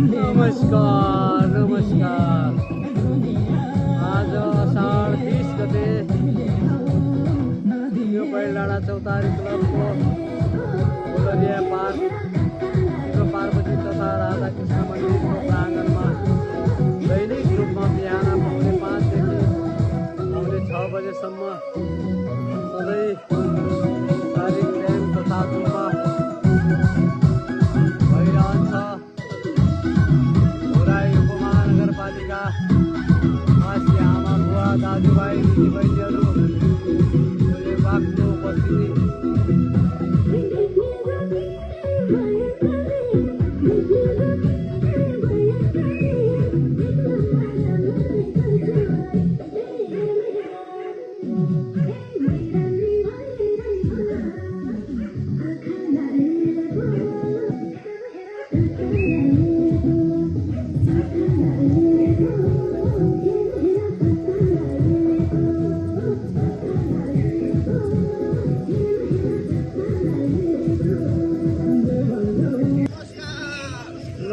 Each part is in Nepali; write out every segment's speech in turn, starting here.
नमस्कार नमस्कार। आज असार 30 गते यो बैलडाँडा चौतारी क्लबको गोलरिया पार्क पार्वती तथा राधाकृष्ण मन्दिरको प्राङ्गणमा दैनिक रूपमा बिहान पाउने 5 देखि आउने 6 बजेसम्म सधैँ शारीरिक व्यायाम तथा जुम्बा भइरहन्छ। घोराई उपमहानगरपालिका वासी आमा बुवा दाजुभाइ दिदीबहिनीहरू विभागको उपस्थिति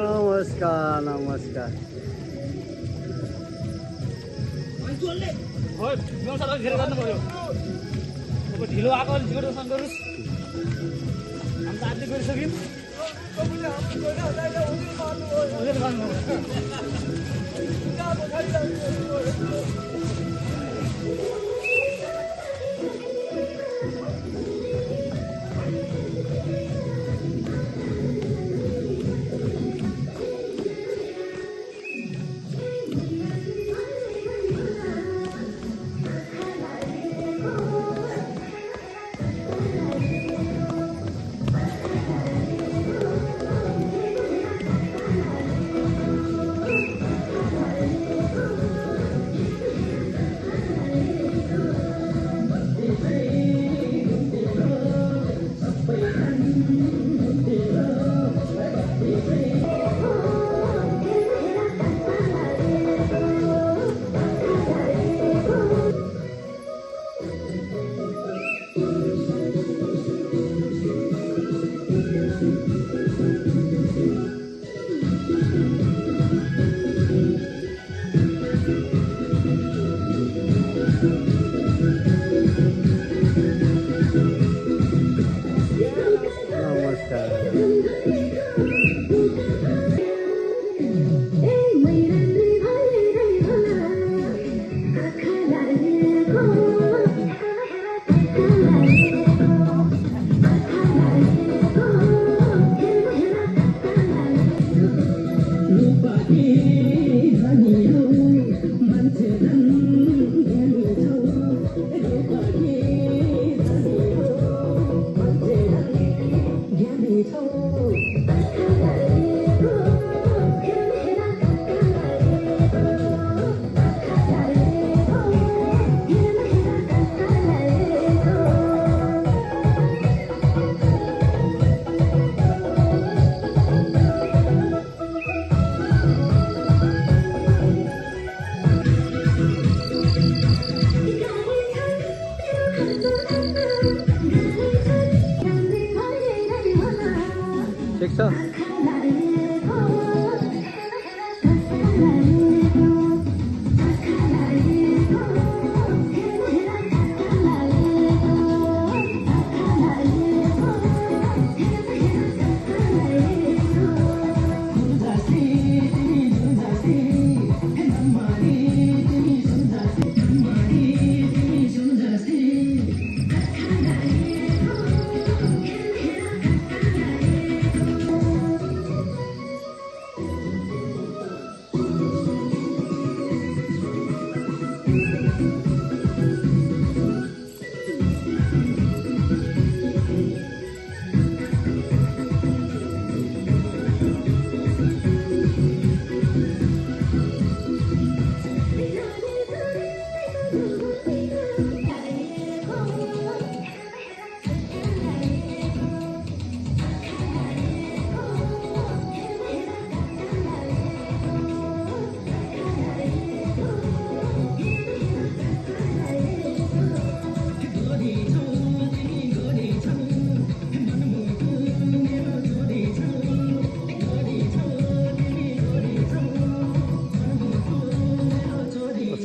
नमस्कार नमस्कार। ढिलो आएको छिटो गर्नुहोस्। हामी त आजै गरिसक्यौँ।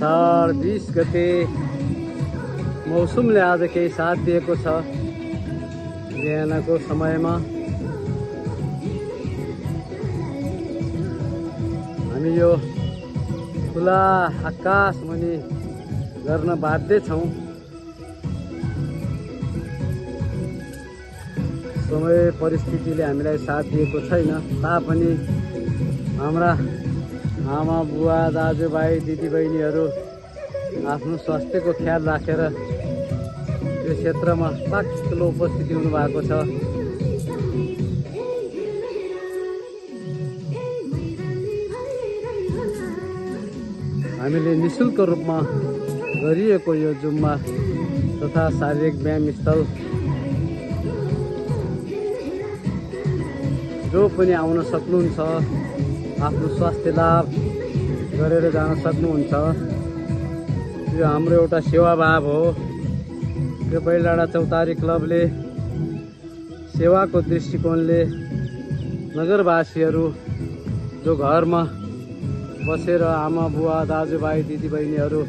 असार 20 गते मौसमले आज केही साथ दिएको छ। बिहानको समयमा हामी यो खुला आकाशमुनि गर्न बाध्य छौँ। समय परिस्थितिले हामीलाई साथ दिएको छैन तापनि हाम्रा आमा बुवा दाजुभाइ दिदीबहिनीहरू आफ्नो स्वास्थ्यको ख्याल राखेर यो क्षेत्रमा ठुलो उपस्थिति हुनुभएको छ। हामीले निःशुल्क रूपमा गरिएको यो जुम्बा तथा शारीरिक व्यायाम स्थल जो पनि आउन सक्नुहुन्छ, आफ्नो स्वास्थ्य लाभ गरेर जान सक्नुहुन्छ। यो हाम्रो एउटा सेवाभाव हो। यो बैलडाँडा चौतारी क्लबले सेवाको दृष्टिकोणले नगरवासीहरू जो घरमा बसेर आमा बुवा दाजुभाइ दिदीबहिनीहरू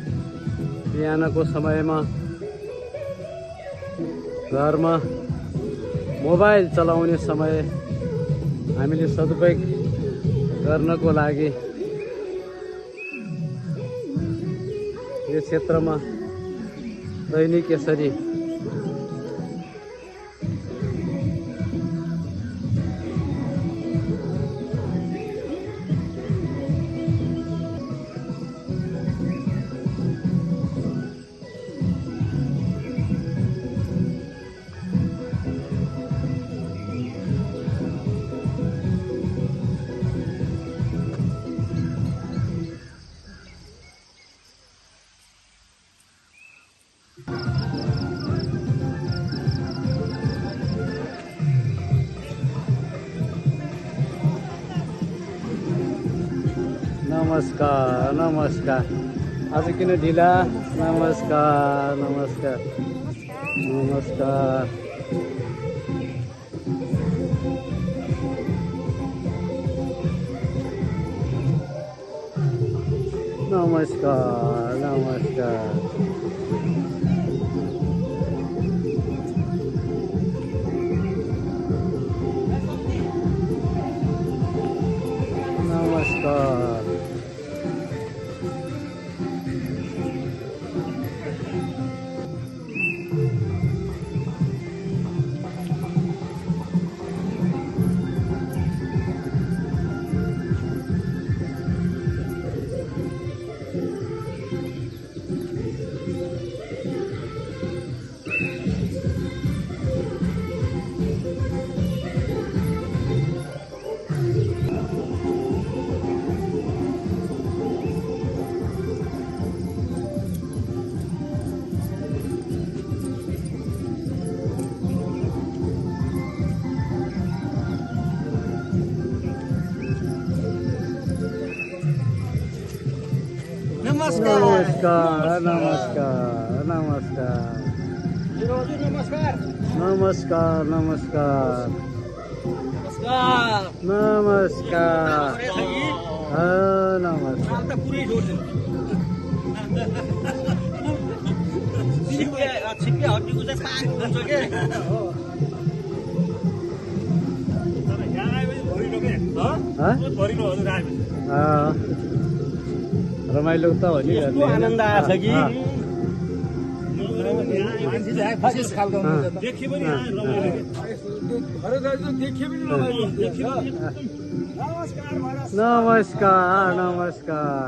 बिहानको समयमा घरमा मोबाइल चलाउने समय हामीले सदुपयोग गर्नको लागि यो क्षेत्रमा दैनिक यसरी नमस्कार नमस्कार। आज किन ढिला? नमस्कार नमस्कार नमस्कार। नमस्कार नमस्कार। नमस्कार। नमस्कार नमस्कार नमस्कार नमस्कार नमस्कार नमस्कार रमाइलो त हो नि। आनन्द आएछ कि नमस्कार नमस्कार।